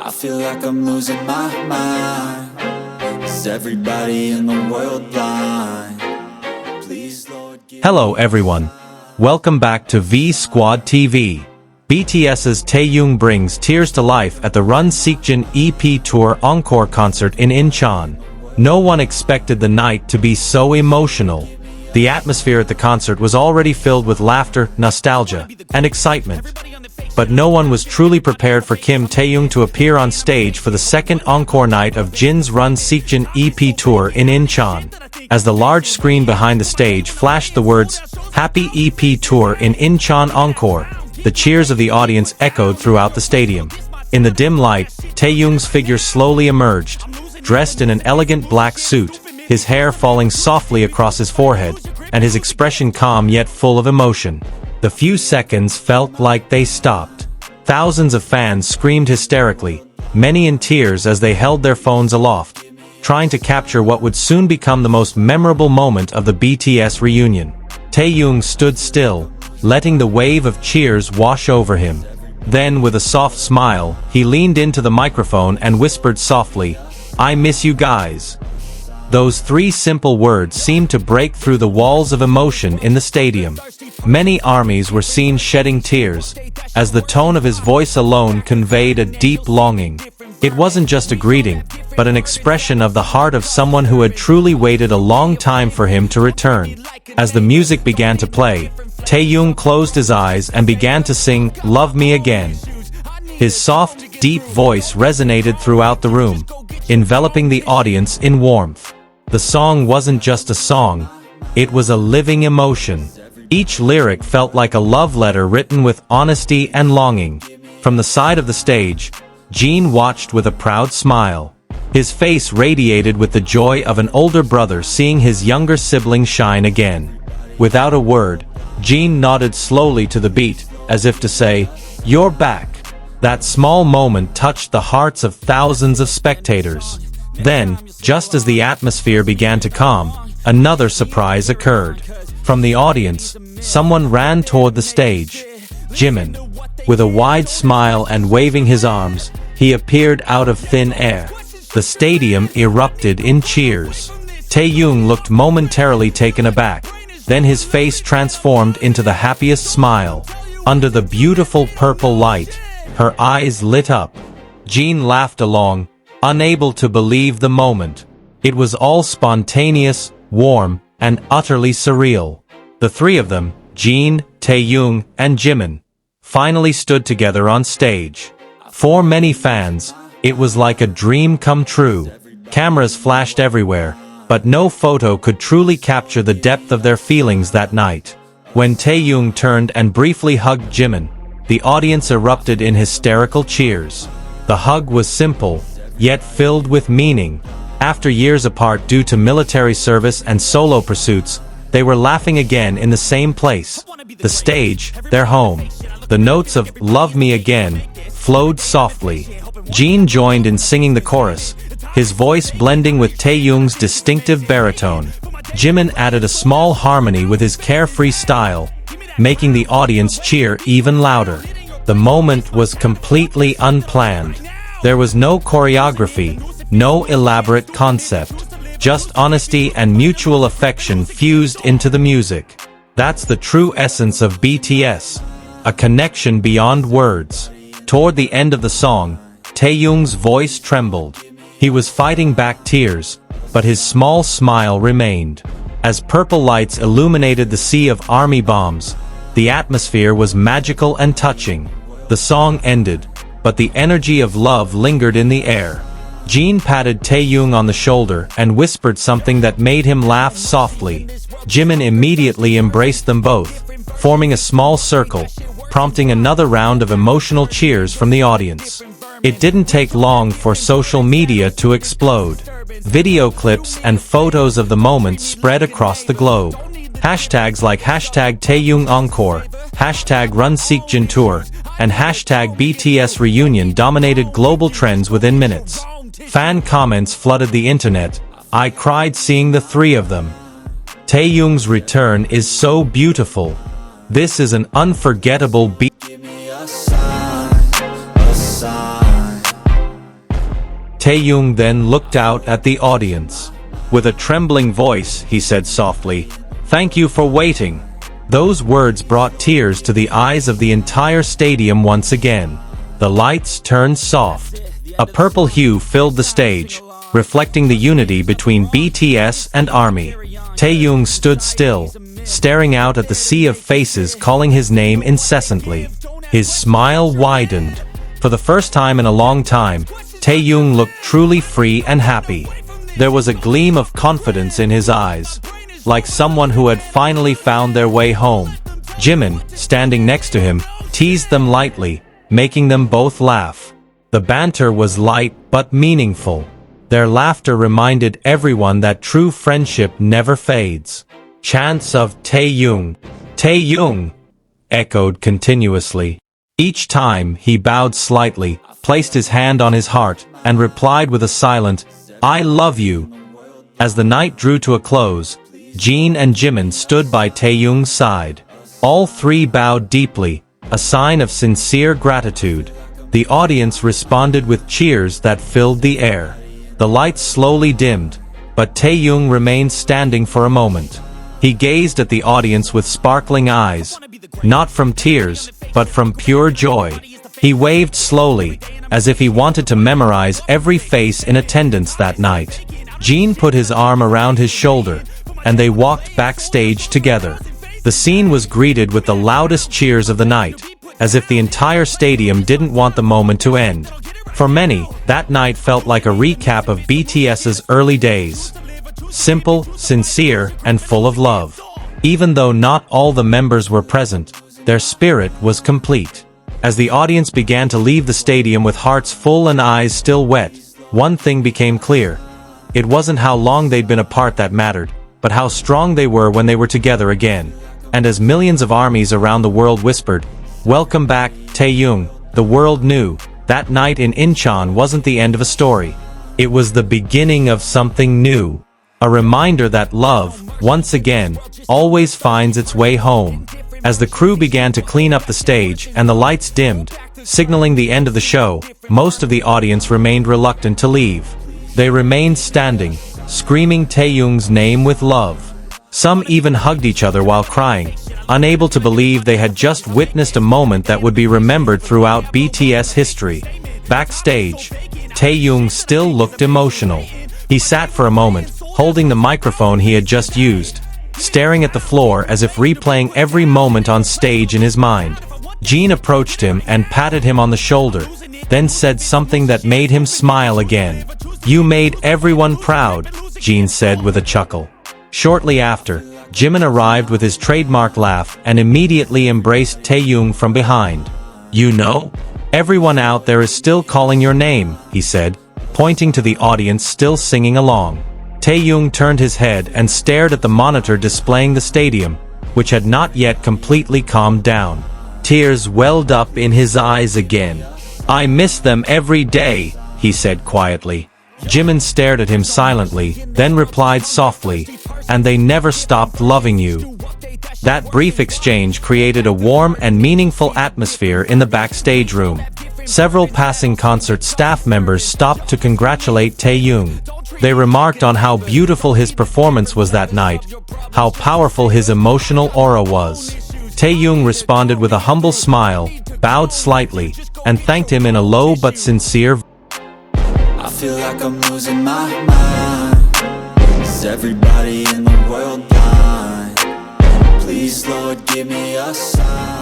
I feel like I'm losing my mind. Is everybody in the world blind? Please, Lord, give Hello everyone. Welcome back to V Squad TV. BTS's Taehyung brings tears to life at the Run Seokjin EP Tour Encore concert in Incheon. No one expected the night to be so emotional. The atmosphere at the concert was already filled with laughter, nostalgia, and excitement. But no one was truly prepared for Kim Taehyung to appear on stage for the second encore night of Jin's Run Seokjin EP Tour in Incheon. As the large screen behind the stage flashed the words, "Happy EP Tour in Incheon Encore," the cheers of the audience echoed throughout the stadium. In the dim light, Taehyung's figure slowly emerged, dressed in an elegant black suit, his hair falling softly across his forehead, and his expression calm yet full of emotion. The few seconds felt like they stopped. Thousands of fans screamed hysterically, many in tears as they held their phones aloft, trying to capture what would soon become the most memorable moment of the BTS reunion. Taehyung stood still, letting the wave of cheers wash over him. Then, with a soft smile, he leaned into the microphone and whispered softly, "I miss you guys." Those three simple words seemed to break through the walls of emotion in the stadium. Many armies were seen shedding tears, as the tone of his voice alone conveyed a deep longing. It wasn't just a greeting, but an expression of the heart of someone who had truly waited a long time for him to return. As the music began to play, Taehyung closed his eyes and began to sing "Love Me Again." His soft, deep voice resonated throughout the room, enveloping the audience in warmth. The song wasn't just a song, it was a living emotion. Each lyric felt like a love letter written with honesty and longing. From the side of the stage, Jimin watched with a proud smile. His face radiated with the joy of an older brother seeing his younger sibling shine again. Without a word, Jimin nodded slowly to the beat, as if to say, "You're back." That small moment touched the hearts of thousands of spectators. Then, just as the atmosphere began to calm, another surprise occurred. From the audience, someone ran toward the stage. Jimin. With a wide smile and waving his arms, he appeared out of thin air. The stadium erupted in cheers. Taehyung looked momentarily taken aback. Then his face transformed into the happiest smile. Under the beautiful purple light, her eyes lit up. Jimin laughed along, unable to believe the moment. It was all spontaneous, warm, and utterly surreal. The three of them, Jimin, Taehyung, and Jimin, finally stood together on stage. For many fans, it was like a dream come true. Cameras flashed everywhere, but no photo could truly capture the depth of their feelings that night. When Taehyung turned and briefly hugged Jimin, the audience erupted in hysterical cheers. The hug was simple, yet filled with meaning. After years apart due to military service and solo pursuits, they were laughing again in the same place, the stage, their home. The notes of "Love Me Again" flowed softly. Jimin joined in singing the chorus, his voice blending with Taehyung's distinctive baritone. Jimin added a small harmony with his carefree style, making the audience cheer even louder. The moment was completely unplanned. There was no choreography, no elaborate concept, just honesty and mutual affection fused into the music. That's the true essence of BTS, a connection beyond words. Toward the end of the song, Taehyung's voice trembled. He was fighting back tears, but his small smile remained. As purple lights illuminated the sea of army bombs, the atmosphere was magical and touching. The song ended, but the energy of love lingered in the air. Jimin patted Taehyung on the shoulder and whispered something that made him laugh softly. Jimin immediately embraced them both, forming a small circle, prompting another round of emotional cheers from the audience. It didn't take long for social media to explode. Video clips and photos of the moment spread across the globe. Hashtags like #Taehyung Encore, #Run Seokjin Tour, and #BTS Reunion dominated global trends within minutes. Fan comments flooded the internet. "I cried seeing the three of them. Taehyung's return is so beautiful. This is an unforgettable Give me a sign, a sign. Taehyung then looked out at the audience. With a trembling voice, he said softly, "Thank you for waiting." Those words brought tears to the eyes of the entire stadium once again. The lights turned soft. A purple hue filled the stage, reflecting the unity between BTS and ARMY. Taehyung stood still, staring out at the sea of faces calling his name incessantly. His smile widened. For the first time in a long time, Taehyung looked truly free and happy. There was a gleam of confidence in his eyes, like someone who had finally found their way home. Jimin, standing next to him, teased them lightly, making them both laugh. The banter was light but meaningful. Their laughter reminded everyone that true friendship never fades. Chants of Taehyung, Taehyung, echoed continuously. Each time, he bowed slightly, placed his hand on his heart, and replied with a silent, "I love you." As the night drew to a close, Jin and Jimin stood by Taehyung's side. All three bowed deeply, a sign of sincere gratitude. The audience responded with cheers that filled the air. The lights slowly dimmed, but Taehyung remained standing for a moment. He gazed at the audience with sparkling eyes, not from tears, but from pure joy. He waved slowly, as if he wanted to memorize every face in attendance that night. Jin put his arm around his shoulder, and they walked backstage together. The scene was greeted with the loudest cheers of the night, as if the entire stadium didn't want the moment to end. For many, that night felt like a recap of BTS's early days. Simple, sincere, and full of love. Even though not all the members were present, their spirit was complete. As the audience began to leave the stadium with hearts full and eyes still wet, one thing became clear. It wasn't how long they'd been apart that mattered, but how strong they were when they were together again. And as millions of armies around the world whispered, "Welcome back, Taehyung," the world knew that night in Incheon wasn't the end of a story. It was the beginning of something new. A reminder that love, once again, always finds its way home. As the crew began to clean up the stage and the lights dimmed, signaling the end of the show, most of the audience remained reluctant to leave. They remained standing, screaming Taehyung's name with love. Some even hugged each other while crying, unable to believe they had just witnessed a moment that would be remembered throughout BTS history. Backstage, Taehyung still looked emotional. He sat for a moment, holding the microphone he had just used, staring at the floor as if replaying every moment on stage in his mind. Jin approached him and patted him on the shoulder, then said something that made him smile again. "You made everyone proud," Jin said with a chuckle. Shortly after, Jimin arrived with his trademark laugh and immediately embraced Taehyung from behind. "You know? Everyone out there is still calling your name," he said, pointing to the audience still singing along. Taehyung turned his head and stared at the monitor displaying the stadium, which had not yet completely calmed down. Tears welled up in his eyes again. "I miss them every day," he said quietly. Jimin stared at him silently, then replied softly, "And they never stopped loving you." That brief exchange created a warm and meaningful atmosphere in the backstage room. Several passing concert staff members stopped to congratulate Taehyung. They remarked on how beautiful his performance was that night, how powerful his emotional aura was. Taehyung responded with a humble smile, bowed slightly, and thanked him in a low but sincere voice. I feel like I'm losing my mind. Is everybody in the world blind? Please, Lord, give me a sign.